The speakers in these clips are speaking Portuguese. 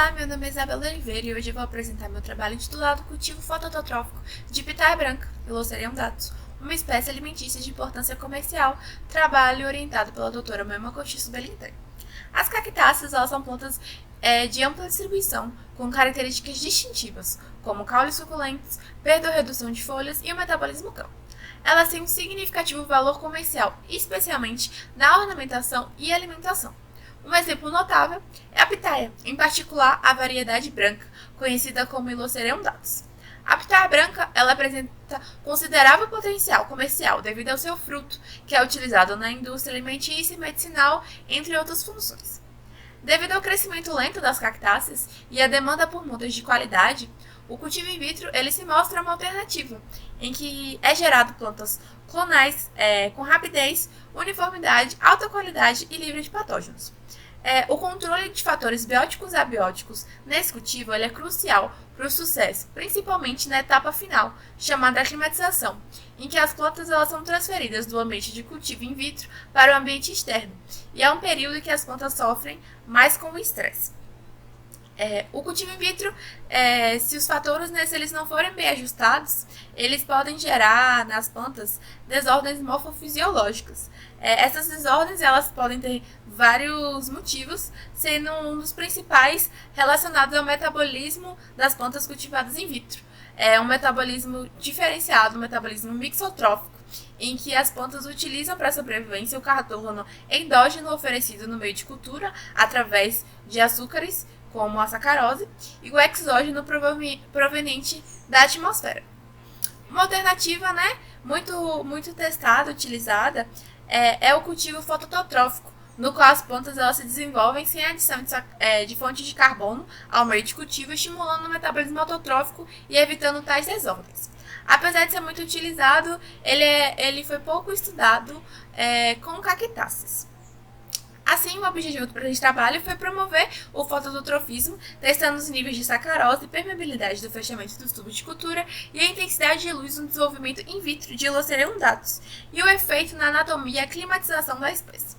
Olá, meu nome é Isabela Oliveira e hoje eu vou apresentar meu trabalho intitulado Cultivo Fototrófico de pitaia branca, Ilocerium datus, uma espécie alimentícia de importância comercial, trabalho orientado pela doutora Moema Cochiço Belintani. As cactáceas são plantas de ampla distribuição, com características distintivas, como caules suculentos, perda ou redução de folhas e o metabolismo campo. Elas têm um significativo valor comercial, especialmente na ornamentação e alimentação. Um exemplo notável é a pitaia, em particular a variedade branca, conhecida como Ilocerium datus. A pitaia branca ela apresenta considerável potencial comercial devido ao seu fruto, que é utilizado na indústria alimentícia e medicinal, entre outras funções. Devido ao crescimento lento das cactáceas e à demanda por mudas de qualidade, o cultivo in vitro ele se mostra uma alternativa, em que é gerado plantas clonais com rapidez, uniformidade, alta qualidade e livre de patógenos. O controle de fatores bióticos e abióticos nesse cultivo é crucial para o sucesso, principalmente na etapa final, chamada aclimatização, em que as plantas são transferidas do ambiente de cultivo in vitro para o ambiente externo, e é um período em que as plantas sofrem mais com o estresse. O cultivo in vitro, se os fatores eles não forem bem ajustados, eles podem gerar nas plantas desordens morfofisiológicas. Essas desordens elas podem ter vários motivos, sendo um dos principais relacionados ao metabolismo das plantas cultivadas in vitro. É um metabolismo diferenciado, um metabolismo mixotrófico, em que as plantas utilizam para a sobrevivência o carbono endógeno oferecido no meio de cultura através de açúcares, como a sacarose, e o exógeno proveniente da atmosfera. Uma alternativa, muito testada, utilizada, é o cultivo fototrófico, no qual as plantas se desenvolvem sem adição de fonte de carbono ao meio de cultivo, estimulando o metabolismo autotrófico e evitando tais desordens. Apesar de ser muito utilizado, ele foi pouco estudado com cactáceas. Assim, o objetivo do presente trabalho foi promover o fototropismo, testando os níveis de sacarose e permeabilidade do fechamento dos tubos de cultura e a intensidade de luz no desenvolvimento in vitro de Ilocerium datus e o efeito na anatomia e a climatização da espécie.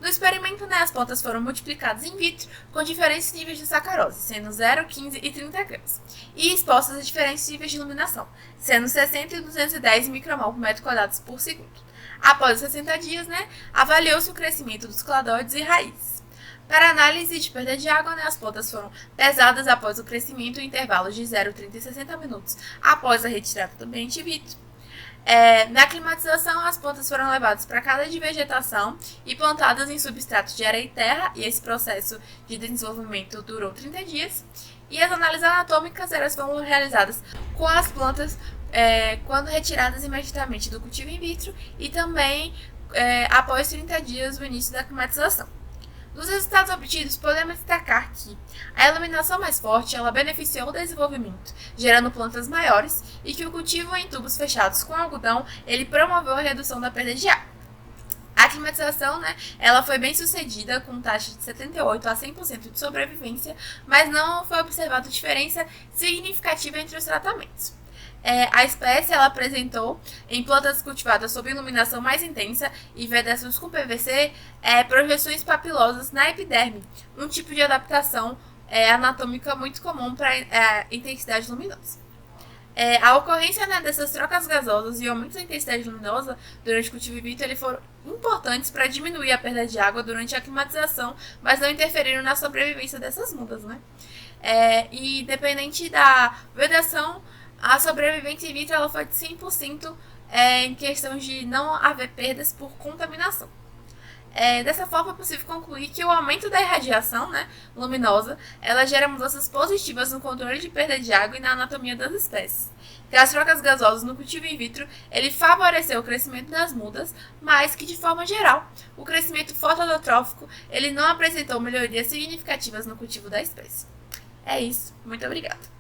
No experimento, as plantas foram multiplicadas in vitro com diferentes níveis de sacarose, sendo 0, 15 e 30 gramas, e expostas a diferentes níveis de iluminação, sendo 60 e 210 micromol por metro quadrado por segundo. Após 60 dias, avaliou-se o crescimento dos cladóides e raízes. Para análise de perda de água, as plantas foram pesadas após o crescimento em intervalos de 0, 30 e 60 minutos após a retirada do ambiente in vitro. Na climatização, as plantas foram levadas para a casa de vegetação e plantadas em substrato de areia e terra, e esse processo de desenvolvimento durou 30 dias. E as análises anatômicas foram realizadas com as plantas quando retiradas imediatamente do cultivo in vitro e também após 30 dias do início da climatização. Dos resultados obtidos, podemos destacar que a iluminação mais forte beneficiou o desenvolvimento, gerando plantas maiores, e que o cultivo em tubos fechados com algodão ele promoveu a redução da perda de água. A climatização ela foi bem sucedida, com taxa de 78% a 100% de sobrevivência, mas não foi observada diferença significativa entre os tratamentos. A espécie apresentou, em plantas cultivadas sob iluminação mais intensa e vedações com PVC, projeções papilosas na epiderme, um tipo de adaptação anatômica muito comum para a intensidade luminosa. A ocorrência dessas trocas gasosas e o aumento da intensidade luminosa durante o cultivo in vitro foram importantes para diminuir a perda de água durante a climatização, mas não interferiram na sobrevivência dessas mudas. E dependente da vedação, a sobrevivência in vitro foi de 100% em questão de não haver perdas por contaminação. Dessa forma, é possível concluir que o aumento da irradiação luminosa gera mudanças positivas no controle de perda de água e na anatomia das espécies. Que as trocas gasosas no cultivo in vitro favoreceu o crescimento das mudas, mas que, de forma geral, o crescimento fototrófico não apresentou melhorias significativas no cultivo da espécie. É isso. Muito obrigada.